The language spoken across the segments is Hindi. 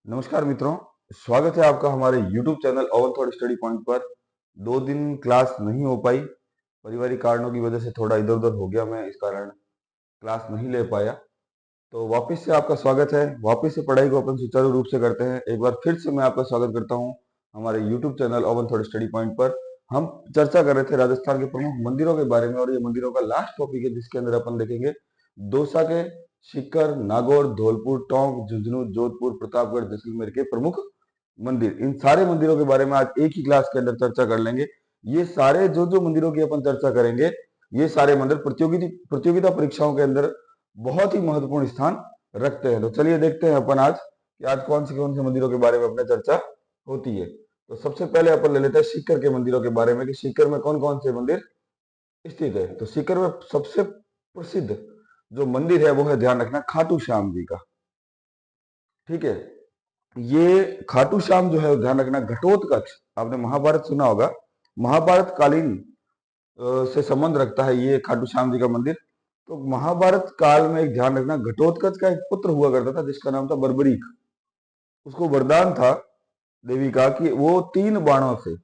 नमस्कार मित्रों, स्वागत है आपका हमारे YouTube channel oven thought study point पर। 2 दिन क्लास नहीं हो पाई, पारिवारिक कारणों की वजह से थोड़ा इधर उधर हो गया, मैं इस कारण क्लास नहीं ले पाया। तो वापस से आपका स्वागत है। वापस से पढ़ाई को अपन सुचारू रूप से करते हैं। एक बार फिर से मैं आपका स्वागत करता हूं हमारे YouTube channel oven thought study point पर। हम चर्चा कर रहे थे राजस्थान के प्रमुख मंदिरों के बारे में, और ये मंदिरों का लास्ट टॉपिक है जिसके अंदर अपन देखेंगे दौसा के सीकर, नागौर, धौलपुर, टोंक, झुंझुनू, जोधपुर, प्रतापगढ़, जैसलमेर के प्रमुख मंदिर। इन सारे मंदिरों के बारे में आज एक ही क्लास के अंदर चर्चा कर लेंगे। ये सारे जो जो मंदिरों की अपन चर्चा करेंगे, ये सारे मंदिर प्रतियोगिता परीक्षाओं के अंदर बहुत ही महत्वपूर्ण स्थान रखते हैं। तो चलिए देखते हैं अपन आज कि आज कौन से मंदिरों के बारे में अपने चर्चा होती है। तो सबसे पहले अपन ले लेते हैं सीकर के मंदिरों के बारे में कि सीकर में कौन कौन से मंदिर स्थित है। तो सीकर में सबसे प्रसिद्ध जो मंदिर है वो है, ध्यान रखना, खाटू श्याम जी का। ठीक है, ये खाटू श्याम जो है, ध्यान रखना, घटोत्कच, आपने महाभारत सुना होगा, महाभारत कालीन से संबंध रखता है ये खाटू श्याम जी का मंदिर। तो महाभारत काल में एक, ध्यान रखना, घटोत्कच का एक पुत्र हुआ करता था जिसका नाम था बर्बरीक। उसको वरदान था देवी का कि वो 3 बाणों से,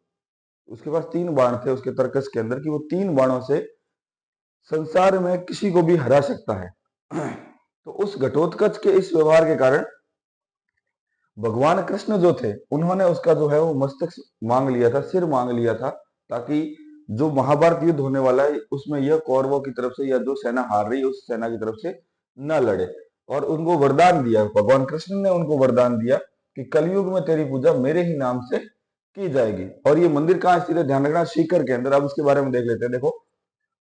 उसके पास 3 बाण थे उसके तरकस के अंदर, कि वो 3 बाणों से संसार में किसी को भी हरा सकता है। तो उस घटोत्कच के इस व्यवहार के कारण भगवान कृष्ण जो थे, उन्होंने उसका जो है वो मस्तक मांग लिया था, सिर मांग लिया था, ताकि जो महाभारत युद्ध होने वाला है उसमें यह कौरवों की तरफ से या जो सेना हार रही है उस सेना की तरफ से न लड़े। और उनको वरदान दिया, भगवान कृष्ण ने उनको वरदान दिया कि कलयुग में तेरी पूजा मेरे ही नाम से की जाएगी। और ये मंदिर कहाँ स्थित है, ध्यान रखना, सीकर के अंदर। अब इसके बारे में देख लेते हैं। देखो,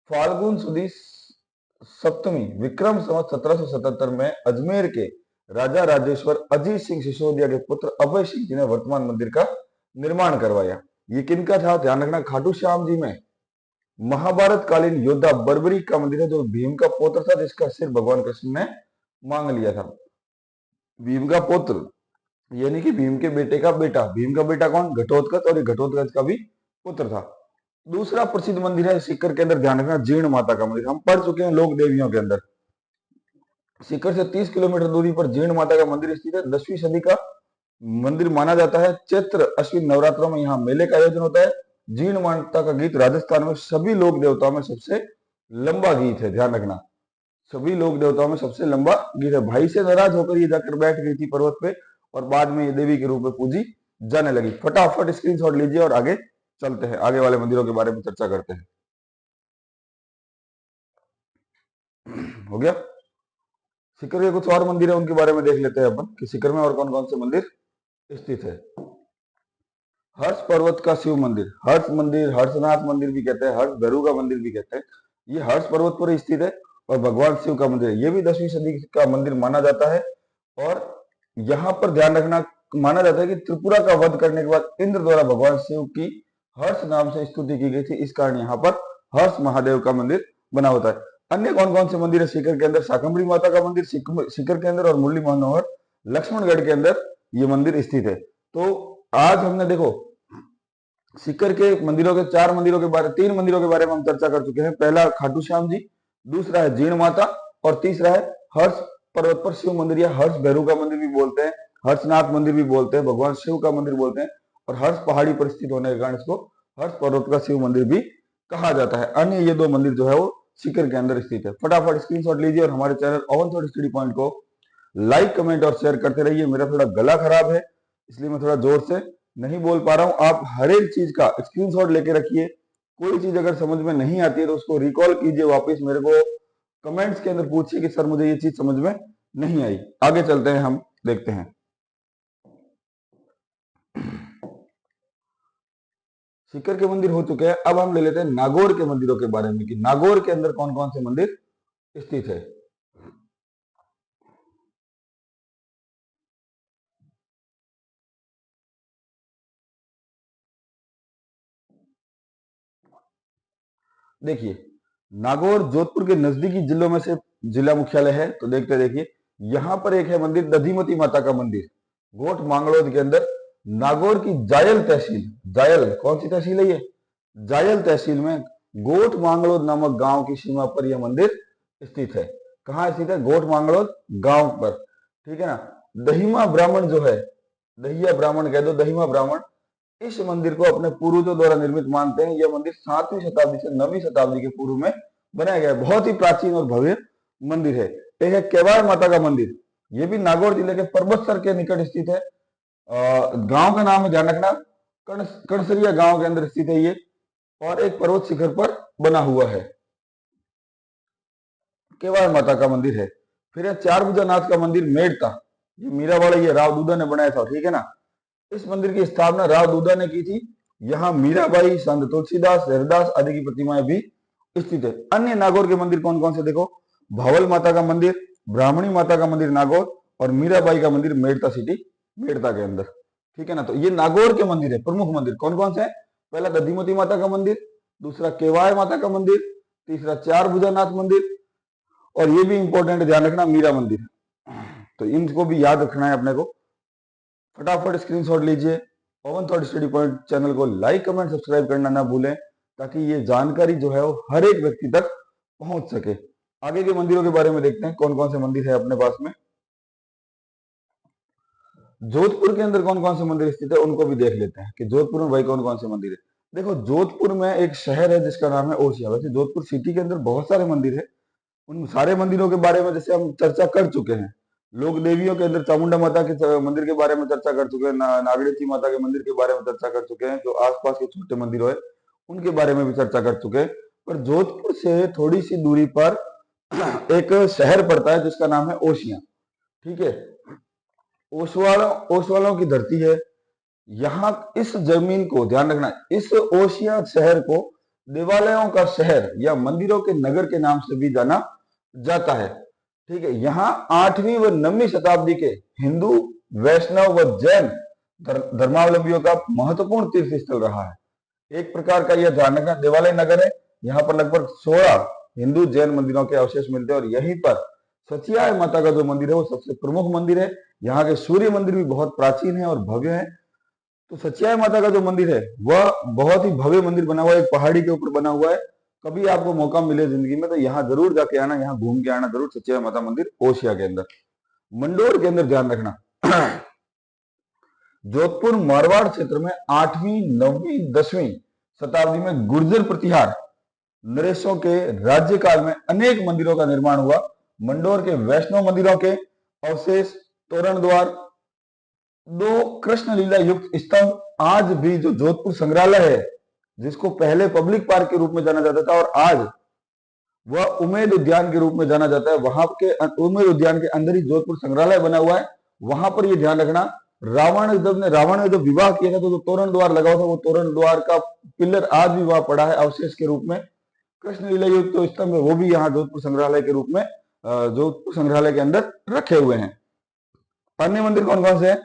फाल्गुन सुदी सप्तमी विक्रम संवत 1777 में अजमेर के राजा राजेश्वर अजीत सिंह सिसोदिया के पुत्र अभय सिंह जी ने वर्तमान मंदिर का निर्माण करवाया। ये किनका था, ध्यान रखना, खाटू श्याम जी में महाभारत कालीन योद्धा बर्बरीक का मंदिर है, जो भीम का पुत्र था, जिसका सिर भगवान कृष्ण ने मांग लिया था। भीम का पुत्र यानी कि भीम के बेटे का बेटा। भीम का बेटा कौन, घटोत्कच, और ये घटोत्कच का भी पुत्र था। दूसरा प्रसिद्ध मंदिर है सीकर के अंदर, ध्यान रखना, जीर्ण माता का मंदिर। हम पढ़ चुके हैं लोक देवियों के अंदर। सीकर से 30 किलोमीटर दूरी पर जीर्ण माता का मंदिर स्थित है। 10वीं सदी का मंदिर माना जाता है। चैत्र अश्विन नवरात्रों में यहाँ मेले का आयोजन होता है। जीर्ण माता का गीत राजस्थान में सभी लोक देवताओं में सबसे लंबा गीत है। ध्यान रखना, सभी लोक देवताओं में सबसे लंबा गीत है। भाई से नाराज होकर ये जाकर बैठ गई थी पर्वत पे, और बाद में ये देवी के रूप में पूजी जाने लगी। फटाफट स्क्रीनशॉट लीजिए और आगे चलते हैं, आगे वाले मंदिरों के बारे में चर्चा करते हैं। हो गया। सीकर के कुछ और मंदिर है, उनके बारे में देख लेते हैं अपन कि सीकर में और कौन कौन से मंदिर स्थित है। हर्ष पर्वत का शिव मंदिर, हर्ष मंदिर, हर्षनाथ मंदिर भी कहते हैं, हर्ष भैरू का मंदिर भी कहते हैं। ये हर्ष पर्वत पर स्थित है और भगवान शिव का मंदिर है। ये भी 10वीं सदी का मंदिर माना जाता है। और यहाँ पर ध्यान रखना, माना जाता है कि त्रिपुरा का वध करने के बाद इंद्र द्वारा भगवान शिव की हर्ष नाम से स्तुति की गई थी, इस कारण यहाँ पर हर्ष महादेव का मंदिर बना होता है। अन्य कौन कौन से मंदिर है सीकर के अंदर, शाकंभरी माता का मंदिर सीकर के अंदर, और मुरली मनोहर लक्ष्मणगढ़ के अंदर ये मंदिर स्थित है। तो आज हमने देखो सीकर के मंदिरों के 3 मंदिरों के बारे में हम चर्चा कर चुके हैं। पहला खाटू श्याम जी, दूसरा है जीर्ण माता, और तीसरा है हर्ष पर्वत पर शिव मंदिर, या हर्ष भैरू का मंदिर भी बोलते हैं, हर्षनाथ मंदिर भी बोलते हैं, भगवान शिव का मंदिर बोलते हैं, और हर्ष पहाड़ी पर स्थित होने के कारण इसको हर्ष पर्वत का शिव मंदिर भी कहा जाता है। अन्य ये 2 मंदिर जो है वो सीकर के अंदर स्थित है। फटाफट स्क्रीनशॉट लीजिए और हमारे channel oven thought study point को लाइक, कमेंट और शेयर करते रहिए। मेरा थोड़ा गला खराब है, इसलिए मैं थोड़ा जोर से नहीं बोल पा रहा हूं। आप हर एक चीज का स्क्रीनशॉट लेके रखिए। कोई चीज अगर समझ में नहीं आती है तो उसको रिकॉल कीजिए, वापस मेरे को कमेंट्स के अंदर पूछिए कि सर मुझे ये चीज समझ में नहीं आई। आगे चलते हैं, हम देखते हैं। सीकर के मंदिर हो चुके हैं। अब हम ले लेते हैं नागौर के मंदिरों के बारे में कि नागौर के अंदर कौन कौन से मंदिर स्थित है। देखिए, नागौर जोधपुर के नजदीकी जिलों में से जिला मुख्यालय है। तो देखते देखिए, यहां पर एक है मंदिर दधिमती माता का मंदिर, गोठ मांगलोद के अंदर। नागौर की जायल तहसील, जायल कौन सी तहसील है ये, जायल तहसील में गोठ मांगलोद नामक गांव की सीमा पर यह मंदिर स्थित है। कहाँ स्थित है, गोठ मांगलोद गांव पर। ठीक है ना। दहिमा ब्राह्मण जो है, दहिया ब्राह्मण कह दो, दहिमा ब्राह्मण इस मंदिर को अपने पूर्वजों द्वारा निर्मित मानते हैं। यह मंदिर 7वीं शताब्दी से 9वीं शताब्दी के पूर्व में बनाया गया है। बहुत ही प्राचीन और भव्य मंदिर है। एक है केवाय माता का मंदिर, ये भी नागौर जिले के परबतसर के निकट स्थित है। गांव का नाम है, ध्यान रखना, कणसरिया गांव के अंदर स्थित है ये, और एक पर्वत शिखर पर बना हुआ है। केवाय माता का मंदिर है। फिर है चार भुजानाथ का मंदिर मेड़ता, ये मीरावाड़ा, ये राव दूधा ने बनाया था, ठीक है ना। इस मंदिर की स्थापना राव दूधा ने की थी। यहाँ मीराबाई, संत तुलसीदास, हरिदास आदि की प्रतिमाएं भी स्थित है। अन्य नागौर के मंदिर कौन कौन से देखो, भावल माता का मंदिर, ब्राह्मणी माता का मंदिर नागौर, और मीराबाई का मंदिर मेड़ता सिटी, मेड़ता के अंदर, ठीक है ना। तो ये नागौर के मंदिर है, प्रमुख मंदिर कौन कौन से है। पहला दधिमती माता का मंदिर, दूसरा केवाय माता का मंदिर, तीसरा चार भुजानाथ मंदिर, और ये भी इंपॉर्टेंट ध्यान रखना, मीरा मंदिर। तो इनको भी याद रखना है अपने को। फटाफट स्क्रीनशॉट लीजिए। Oven thought study point channel को लाइक, कमेंट, सब्सक्राइब करना ना भूलें, ताकि ये जानकारी जो है वो हर एक व्यक्ति तक पहुंच सके। आगे के मंदिरों के बारे में देखते हैं, कौन कौन से मंदिर है अपने पास में। जोधपुर के अंदर कौन कौन से मंदिर स्थित है, उनको भी देख लेते हैं कि जोधपुर में भाई कौन कौन से मंदिर है। देखो, जोधपुर में एक शहर है जिसका नाम है ओसिया। वैसे जोधपुर सिटी के अंदर बहुत सारे मंदिर है। उन सारे मंदिरों के बारे में जैसे हम चर्चा कर चुके हैं। लोक देवियों के अंदर चामुंडा माता के मंदिर के बारे में चर्चा कर चुके हैं, नागणेशी माता के मंदिर के बारे में चर्चा कर चुके हैं। जो आसपास के छोटे मंदिर है उनके बारे में भी चर्चा कर चुके हैं। पर जोधपुर से थोड़ी सी दूरी पर एक शहर पड़ता है जिसका नाम है ओसिया, ठीक है। ओसवालों की धरती है। यहाँ इस जमीन को ध्यान रखना, इस ओसिया शहर को देवालयों का शहर या मंदिरों के नगर के नाम से भी जाना जाता है, ठीक है। यहाँ 8वीं व 9वीं शताब्दी के हिंदू, वैष्णव व जैन धर्मावलंबियों का महत्वपूर्ण तीर्थ स्थल रहा है। एक प्रकार का यह ध्यान रखना देवालय नगर है। यहाँ पर लगभग 16 हिंदू जैन मंदिरों के अवशेष मिलते हैं, और यहीं पर सचिया माता का जो मंदिर है वो सबसे प्रमुख मंदिर है। यहाँ के सूर्य मंदिर भी बहुत प्राचीन है और भव्य है। तो सचिया माता का जो मंदिर है वह बहुत ही भव्य मंदिर बना हुआ है, एक पहाड़ी के ऊपर बना हुआ है। कभी आपको मौका मिले जिंदगी में तो यहाँ जरूर जाके आना, यहाँ घूम के आना जरूर, सचिया माता मंदिर ओसिया के अंदर। मंडोर के अंदर ध्यान रखना, जोधपुर मारवाड़ क्षेत्र में 8वीं, 9वीं, 10वीं शताब्दी में गुर्जर प्रतिहार नरेशों के राज्यकाल में अनेक मंदिरों का निर्माण हुआ। मंडोर के वैष्णव मंदिरों के अवशेष, तोरण द्वार, 2 कृष्ण लीला युक्त स्तंभ आज भी जो जोधपुर संग्रहालय है, जिसको पहले पब्लिक पार्क के रूप में जाना जाता था और आज वह उमेद उद्यान के रूप में जाना जाता है, वहां के उमेद उद्यान के अंदर ही जोधपुर संग्रहालय बना हुआ है। वहां पर यह ध्यान रखना, रावण ने जब विवाह किया था तो जो तोरण द्वार लगा हुआ था वो तोरण द्वार का पिलर आज भी वहां पड़ा है अवशेष के रूप में। कृष्ण लीला युक्त जो स्तंभ है वो भी यहाँ जोधपुर संग्रहालय के रूप में जोधपुर संग्रहालय के अंदर रखे हुए हैं। अन्य मंदिर कौन कौन से हैं,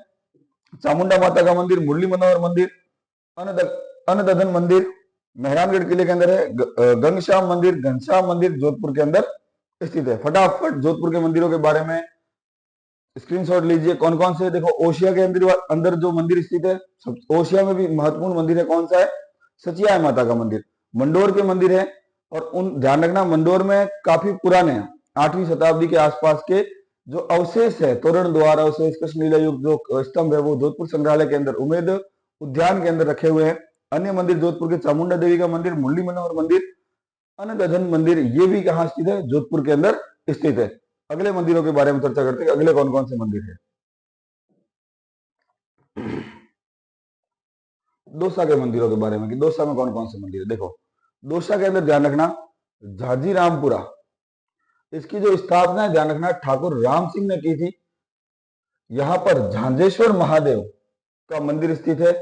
चामुंडा माता का मंदिर, मुरली मनोहर मंदिर, अन्नददन मंदिर मेहरानगढ़ किले के अंदर है, गंगश्याम मंदिर, घनश्याम मंदिर जोधपुर के अंदर स्थित है। फटाफट जोधपुर के मंदिरों के बारे में स्क्रीनशॉट लीजिए, कौन कौन से। देखो, ओसिया के अंदर जो मंदिर स्थित है, ओसिया में भी महत्वपूर्ण मंदिर है, कौन सा है, सचिया माता का मंदिर। मंडोर के मंदिर है, और उन ध्यान रखना मंडोर में काफी पुराने 8वीं शताब्दी के आसपास के जो अवशेष है, तोरण द्वार अवशेष, कृष्ण लीला युक्त जो स्तंभ है वो जोधपुर संग्रहालय के अंदर उमेद उद्यान के अंदर रखे हुए हैं। अन्य मंदिर जोधपुर के चामुंडा देवी का मंदिर, मुरली मनोहर मंदिर, अन्नदधन मंदिर, ये भी कहाँ स्थित है, जोधपुर के अंदर स्थित है। अगले मंदिरों के बारे में चर्चा करते हैं, अगले कौन कौन से मंदिर है। दौसा के मंदिरों के बारे में कि दौसा में कौन कौन से मंदिर है। देखो, दौसा के अंदर ध्यान रखना झाजी रामपुरा, इसकी जो स्थापना है ध्यान रखना ठाकुर राम सिंह ने की थी। यहाँ पर झांझेश्वर महादेव का मंदिर स्थित है।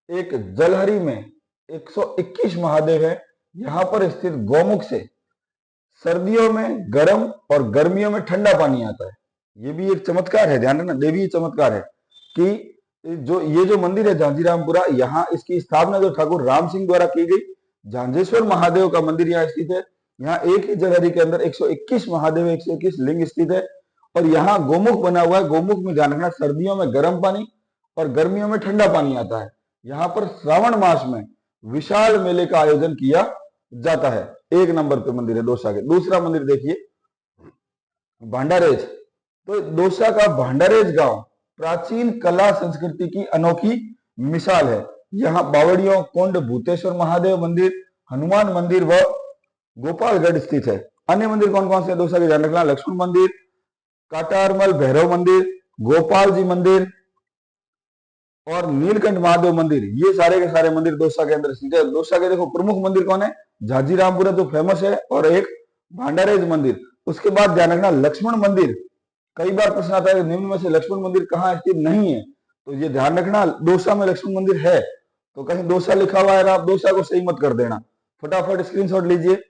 एक जलहरी में 121 महादेव है। यहाँ पर स्थित गौमुख से सर्दियों में गर्म और गर्मियों में ठंडा पानी आता है। ये भी एक चमत्कार है, ध्यान रखना, देवी चमत्कार है कि जो ये जो मंदिर है झांझीरामपुरा, यहाँ इसकी स्थापना जो ठाकुर राम सिंह द्वारा की गई। झांझेश्वर महादेव का मंदिर यहाँ स्थित है। यहाँ एक ही जलहरी के अंदर 121 महादेव, 121 लिंग स्थित है, और यहाँ गोमुख बना हुआ है। गोमुख में ध्यान रखना सर्दियों में गर्म पानी और गर्मियों में ठंडा पानी आता है। यहाँ पर श्रावण मास में विशाल मेले का आयोजन किया जाता है। एक नंबर पे मंदिर है दौसा के। दूसरा मंदिर देखिए भांडारेज। तो दौसा का भांडारेज गांव प्राचीन कला संस्कृति की अनोखी मिसाल है। यहाँ बावड़ियों, कुंड, भूतेश्वर महादेव मंदिर, हनुमान मंदिर व गोपालगढ़ स्थित है। अन्य मंदिर कौन कौन से हैं दोस्तों, ध्यान रखना, लक्ष्मण मंदिर, काटारमल भैरव मंदिर, गोपाल जी मंदिर और नीलकंठ महादेव मंदिर, ये सारे के सारे मंदिर दौसा के अंदर स्थित है। दौसा के देखो प्रमुख मंदिर कौन है, झाजीरामपुरा जो फेमस है, और एक भांडारेज मंदिर। उसके बाद ध्यान रखना लक्ष्मण मंदिर, कई बार प्रश्न आता है निम्न में से लक्ष्मण मंदिर कहाँ स्थित नहीं है, तो ये ध्यान रखना दौसा में लक्ष्मण मंदिर है, तो कहीं दौसा लिखा हुआ है आप दौसा को सही मत कर देना। फटाफट स्क्रीनशॉट लीजिए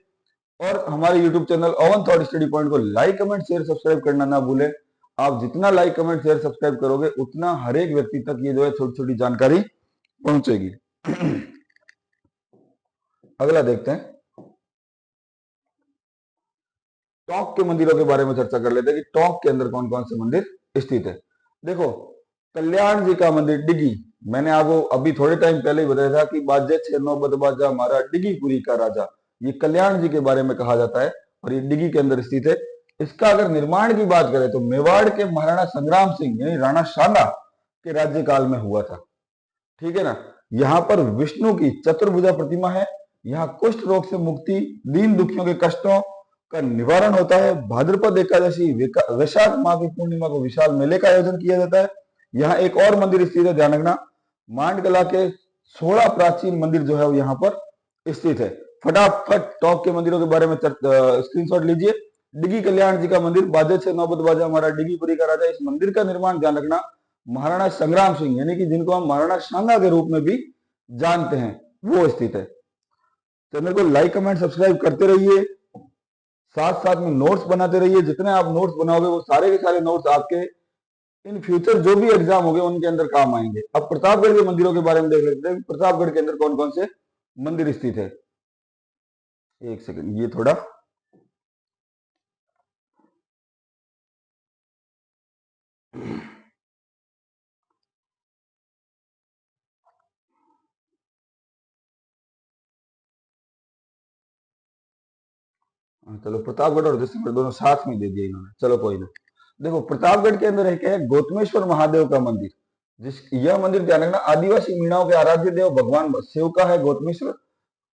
और हमारे YouTube channel oven thought study point को लाइक, कमेंट, शेयर, सब्सक्राइब करना ना भूलें। आप जितना लाइक, कमेंट, शेयर, सब्सक्राइब करोगे उतना हर एक व्यक्ति तक ये जो है छोटी छोटी जानकारी पहुंचेगी। अगला देखते हैं, टोंक के मंदिरों के बारे में चर्चा कर लेते हैं कि टोंक के अंदर कौन कौन से मंदिर स्थित है। देखो कल्याण जी का मंदिर डिगी, मैंने आपको अभी थोड़े टाइम पहले ही बताया था कि बाजे छे नौबत बाजा हमारा डिगीपुरी का राजा, ये कल्याण जी के बारे में कहा जाता है और ये डिगी के अंदर स्थित है। इसका अगर निर्माण की बात करें तो मेवाड़ के महाराणा संग्राम सिंह यानी राणा सांगा के राज्यकाल में हुआ था, ठीक है ना। यहाँ पर विष्णु की चतुर्भुजा प्रतिमा है। यहाँ कुष्ठ रोग से मुक्ति, दीन दुखियों के कष्टों का निवारण होता है। भाद्रपद एकादशी, वैशाख माह की पूर्णिमा को विशाल मेले का आयोजन किया जाता है। यहाँ एक और मंदिर स्थित है, ध्यान रखना, मांडकला के 16 प्राचीन मंदिर जो है वो यहाँ पर स्थित है। फटाफट टॉप के मंदिरों के बारे में स्क्रीनशॉट लीजिए। डिगी कल्याण जी का मंदिर, बाजे छे नौबत बाजा हमारा डिगीपुरी का राजा, इस मंदिर का निर्माण ध्यान रखना महाराणा संग्राम सिंह यानी कि जिनको हम महाराणा सांगा के रूप में भी जानते हैं वो स्थित है। चैनल को लाइक, कमेंट, सब्सक्राइब करते रहिए, साथ साथ में नोट्स बनाते रहिए। जितने आप नोट्स बनाओगे वो सारे के सारे नोट्स आपके इन फ्यूचर जो भी एग्जाम होंगे उनके अंदर काम आएंगे। अब प्रतापगढ़ के मंदिरों के बारे में देख लेते हैं, प्रतापगढ़ के अंदर कौन कौन से मंदिर स्थित है। एक सेकंड, ये थोड़ा चलो प्रतापगढ़ और जैसलमेर दोनों साथ में दे दिए इन्होंने, चलो कोई ना। देखो प्रतापगढ़ के अंदर एक है गौतमेश्वर महादेव का मंदिर, यह मंदिर ध्यान रखना आदिवासी मीणाओं के आराध्य देव भगवान शिव का है गौतमेश्वर,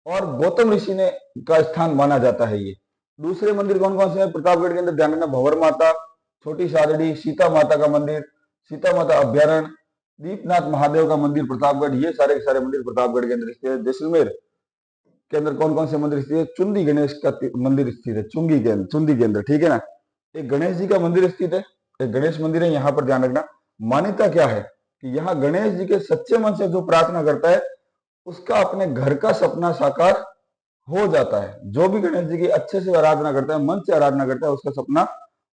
और गौतम ऋषि ने का स्थान माना जाता है ये। दूसरे मंदिर कौन कौन से हैं प्रतापगढ़ के अंदर, ध्यान रखना भंवर माता, छोटी सादड़ी, सीता माता का मंदिर, सीता माता अभ्यारण्य, दीपनाथ महादेव का मंदिर प्रतापगढ़, ये सारे के सारे मंदिर प्रतापगढ़ के अंदर स्थित है। जैसलमेर के अंदर कौन कौन से मंदिर स्थित है, चुंदी गणेश का मंदिर स्थित है, चुंदी के अंदर, ठीक है ना। एक गणेश जी का मंदिर स्थित है, एक गणेश मंदिर है यहाँ पर, ध्यान रखना। मान्यता क्या है कि यहाँ गणेश जी के सच्चे मन से जो प्रार्थना करता है उसका अपने घर का सपना साकार हो जाता है। जो भी गणेश जी की अच्छे से आराधना करता है, मन से आराधना करता है, उसका सपना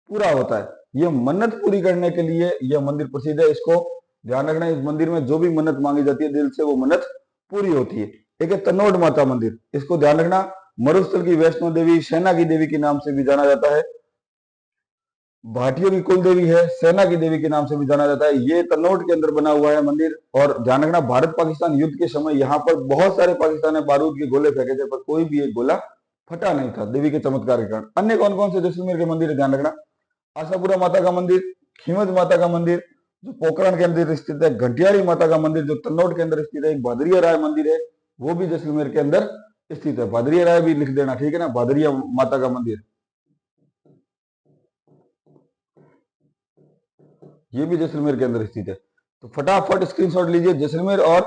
पूरा होता है। यह मन्नत पूरी करने के लिए यह मंदिर प्रसिद्ध है, इसको ध्यान रखना। इस मंदिर में जो भी मन्नत मांगी जाती है दिल से वो मन्नत पूरी होती है। एक है तनोट माता मंदिर, इसको ध्यान रखना, मरुस्थल की वैष्णो देवी, सेना की देवी के नाम से भी जाना जाता है, भाटियों की कुल देवी है, सेना की देवी के नाम से भी जाना जाता है। ये तनोट के अंदर बना हुआ है मंदिर। और ध्यान रखना भारत पाकिस्तान युद्ध के समय यहाँ पर बहुत सारे पाकिस्तान ने बारूद के गोले फेंके थे पर कोई भी एक गोला फटा नहीं था देवी के चमत्कार के कारण। अन्य कौन कौन से जैसलमेर के मंदिर है, ध्यान रखना, आशापुरा माता का मंदिर, खीमत माता का मंदिर जो पोखरण के अंदर स्थित है, घंटियारी माता का मंदिर जो तन्नौट के अंदर स्थित है, एक भादरिया राय मंदिर है वो भी जैसलमेर के अंदर स्थित है। भादरिया राय भी लिख देना, ठीक है ना, भादरिया माता का मंदिर ये भी जैसलमेर के अंदर स्थित है। तो फटाफट स्क्रीनशॉट लीजिए जैसलमेर और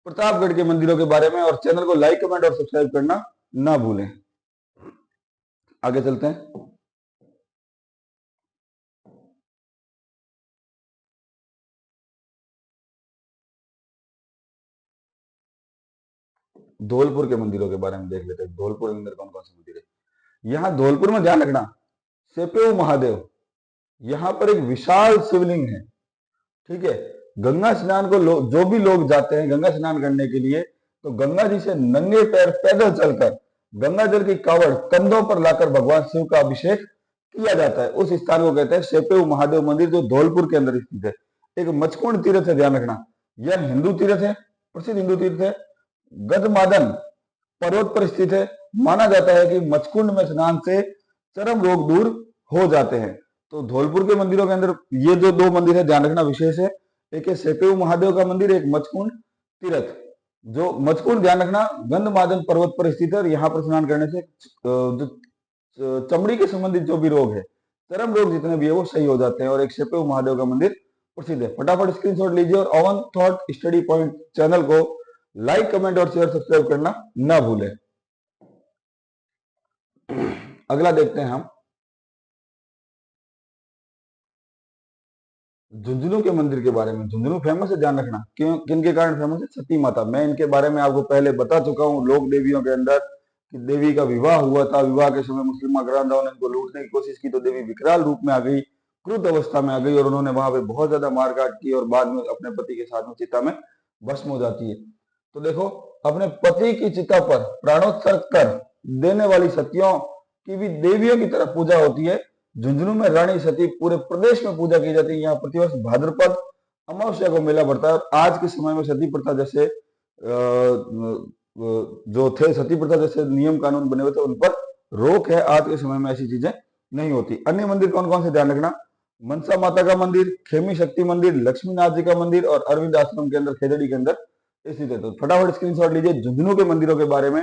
प्रतापगढ़ के मंदिरों के बारे में, और चैनल को लाइक, कमेंट और सब्सक्राइब करना ना भूलें। आगे चलते हैं। धौलपुर के मंदिरों के बारे में देख लेते हैं। धौलपुर के अंदर कौन कौन से मंदिर है। यहाँ धौलपुर में ध्यान रखना सेपेऊ महादेव, यहाँ पर एक विशाल शिवलिंग है, ठीक है। गंगा स्नान को जो भी लोग जाते हैं गंगा स्नान करने के लिए तो गंगा जी से नंगे पैर पैदल चलकर गंगा जल की कावड़ कंधों पर लाकर भगवान शिव का अभिषेक किया जाता है। उस स्थान को कहते हैं सेपेऊ महादेव मंदिर जो धौलपुर के अंदर स्थित है। एक मचकुंड तीर्थ है, ध्यान रखना, यह हिंदू तीर्थ है, प्रसिद्ध हिंदू तीर्थ है, गदमादन पर्वत पर स्थित है। माना जाता है कि मचकुंड में स्नान से चरम रोग दूर हो जाते हैं। तो धौलपुर के मंदिरों के अंदर ये जो दो मंदिर है ध्यान रखना विशेष है, एक है सेपेऊ महादेव का मंदिर, एक मचकुंड तीर्थ। जो मचकुंड ध्यान रखना गंधमादन पर्वत पर स्थित है और यहाँ पर स्नान करने से जो चमड़ी के संबंधित जो भी रोग है, चर्म रोग जितने भी है वो सही हो जाते हैं। और एक सेपेऊ महादेव का मंदिर प्रसिद्ध है। फटाफट स्क्रीनशॉट लीजिए और oven thought study point channel को लाइक, कमेंट और शेयर, सब्सक्राइब करना ना भूलें। अगला देखते हैं हम झुंझुनू के मंदिर के बारे में। झुंझुनू फेमस है, ध्यान रखना क्यों, किन के कारण फेमस है? सती माता। मैं इनके बारे में आपको पहले बता चुका हूँ लोक देवियों के अंदर कि देवी का विवाह हुआ था। विवाह के समय मुस्लिम आक्रांताओं ने इनको लूटने की कोशिश की तो देवी विकराल रूप में आ गई, क्रुद्ध अवस्था में आ गई और उन्होंने वहां पे बहुत ज्यादा मारकाट की और बाद में अपने पति के साथ में चिता में भस्म हो जाती है। तो देखो, अपने पति की चिता पर प्राणोत्सर्ग कर देने वाली सतियों की भी देवियों की तरह पूजा होती है। झुंझुनू में रानी सती पूरे प्रदेश में पूजा की जाती है। यहाँ प्रतिवर्ष भाद्रपद अमावस्या को मेला बढ़ता है और आज के समय में सती प्रथा जैसे जो थे सती प्रथा जैसे नियम कानून बने हुए थे उन पर रोक है। आज के समय में ऐसी चीजें नहीं होती। अन्य मंदिर कौन कौन से ध्यान रखना? मनसा माता का मंदिर, खेमी शक्ति मंदिर, लक्ष्मीनाथ जी का मंदिर और अरविंद आश्रम के अंदर खेजड़ी के अंदर स्थित है। तो फटाफट स्क्रीनशॉट लीजिए झुंझुनू के मंदिरों के बारे में।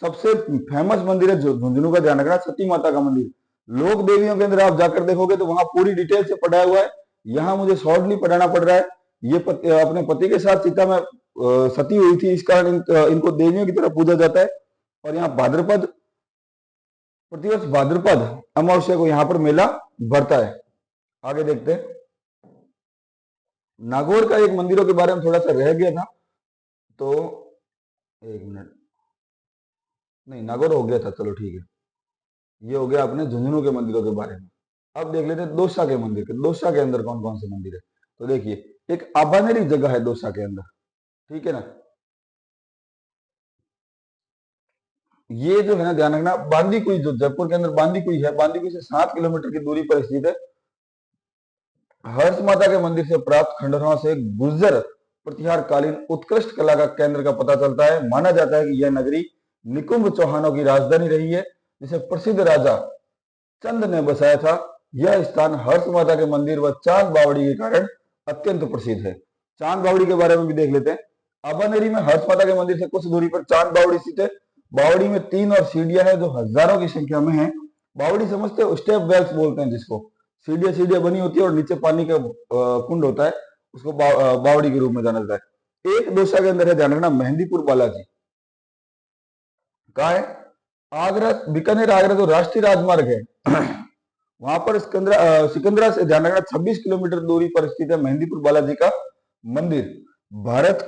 सबसे फेमस मंदिर है झुंझुनू का, ध्यान रखना सती माता का मंदिर। लोक देवियों के अंदर आप जाकर देखोगे तो वहां पूरी डिटेल से पढ़ाया हुआ है। यहाँ मुझे शॉर्टली पढ़ाना पड़ रहा है। ये अपने पति के साथ चिता में सती हुई थी, इस कारण इनको देवियों की तरह पूजा जाता है। और यहाँ भाद्रपद, प्रतिवर्ष भाद्रपद अमावस्या को यहाँ पर मेला बढ़ता है। आगे देखते हैं। नागौर का एक मंदिरों के बारे में थोड़ा सा रह गया था, तो एक मिनट, नहीं नागौर हो गया था, चलो ठीक है। ये हो गया अपने झुंझुनू के मंदिरों के बारे में। अब देख लेते हैं दौसा के मंदिर के। दौसा के अंदर कौन कौन से मंदिर है? तो देखिए, एक आबानेरी जगह है दौसा के अंदर, ठीक है ना। ये जो है ना ध्यान रखना, बांदीकुई, जो जयपुर के अंदर बांदीकुई है, बांदीकुई से 7 किलोमीटर की दूरी पर स्थित है। हर्ष माता के मंदिर से प्राप्त खंडहरों से गुर्जर प्रतिहार कालीन उत्कृष्ट कला का केंद्र का पता चलता है। माना जाता है कि यह नगरी निकुंभ चौहानों की राजधानी रही है, जिसे प्रसिद्ध राजा चंद ने बसाया था। यह स्थान हर्ष माता के मंदिर व चांद बावड़ी के कारण अत्यंत प्रसिद्ध है। चांद बावड़ी के बारे में भी देख लेते हैं। आबानेरी में हर्ष माता के मंदिर से कुछ दूरी पर चांद बावड़ी स्थित है। बावड़ी में 3 और सीढ़ियां हैं जो हजारों की संख्या में है। बावड़ी समझते हो, स्टेप वेल्स बोलते हैं जिसको, सीढ़ियां सीढ़ियां बनी होती है और नीचे पानी का कुंड होता है, उसको बावड़ी के रूप में जाना जाता है। एक दौसा के अंदर है, ध्यान रखना, मेहंदीपुर बालाजी। कहा है? आगरा, बीकानेर आगरा जो राष्ट्रीय राजमार्ग है वहां पर सिकंदरा से ध्यान रखना 26 किलोमीटर दूरी पर स्थित है मेहंदीपुर बालाजी का मंदिर। भारत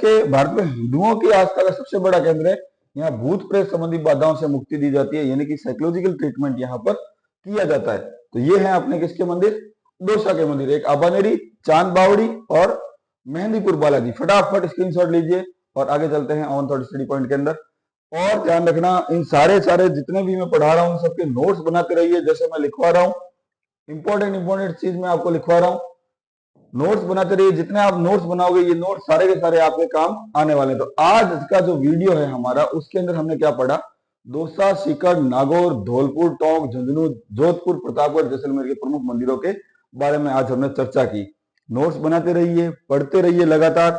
में हिंदुओं की आस्था का सबसे बड़ा केंद्र है। यहाँ भूत प्रेत संबंधी बाधाओं से मुक्ति दी जाती है, यानी कि साइकोलॉजिकल ट्रीटमेंट यहाँ पर किया जाता है। तो ये है अपने किसके मंदिर? दौसा के मंदिर, एक आबानेरी, चांद बावड़ी और मेहंदीपुर बालाजी। फटाफट स्क्रीनशॉट लीजिए और आगे चलते हैं ऑन थॉट स्टडी पॉइंट के अंदर। और ध्यान रखना, इन सारे जितने भी मैं पढ़ा रहा हूँ सबके नोट्स बनाते रहिए, जैसे मैं लिखवा रहा हूँ। इंपॉर्टेंट चीज मैं आपको लिखवा रहा हूँ, नोट्स बनाते रहिए। जितने आप नोट्स बनाओगे ये नोट्स सारे के सारे आपके काम आने वाले हैं। तो आज का जो वीडियो है हमारा, उसके अंदर हमने क्या पढ़ा? दौसा, सीकर, नागौर, धौलपुर, टोंक, झुंझुनू, जोधपुर, प्रतापगढ़, जैसलमेर के प्रमुख मंदिरों के बारे में आज हमने चर्चा की। नोट्स बनाते रहिए, पढ़ते रहिए लगातार।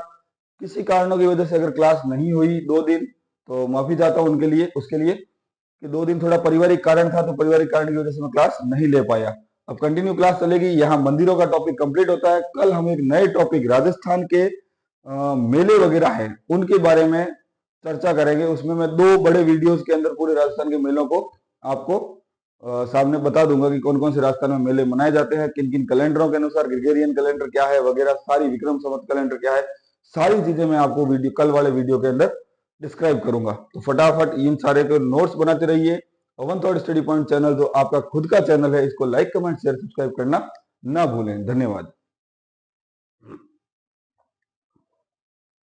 किसी कारणों की वजह से अगर क्लास नहीं हुई 2 दिन, तो माफी चाहता हूं उसके लिए कि 2 दिन थोड़ा पारिवारिक कारण था, तो पारिवारिक कारण की वजह से मैं क्लास नहीं ले पाया। अब कंटिन्यू क्लास चलेगी। यहाँ मंदिरों का टॉपिक कंप्लीट होता है। कल हम एक नए टॉपिक, राजस्थान के मेले वगैरह हैं उनके बारे में चर्चा करेंगे। उसमें मैं 2 बड़े वीडियोस के अंदर पूरे राजस्थान के मेलों को आपको सामने बता दूंगा कि कौन कौन से राजस्थान में मेले मनाए जाते हैं, किन किन कैलेंडरों के अनुसार, ग्रेगोरियन कैलेंडर क्या है वगैरह, सारी विक्रम संवत कैलेंडर क्या है, सारी चीजें मैं आपको कल वाले वीडियो के अंदर डिस्क्राइब करूंगा। तो फटाफट इन सारे के नोट्स बनाते रहिए। Oven thought study point channel जो आपका खुद का चैनल है, इसको लाइक, कमेंट, शेयर, सब्सक्राइब करना ना भूलें। धन्यवाद।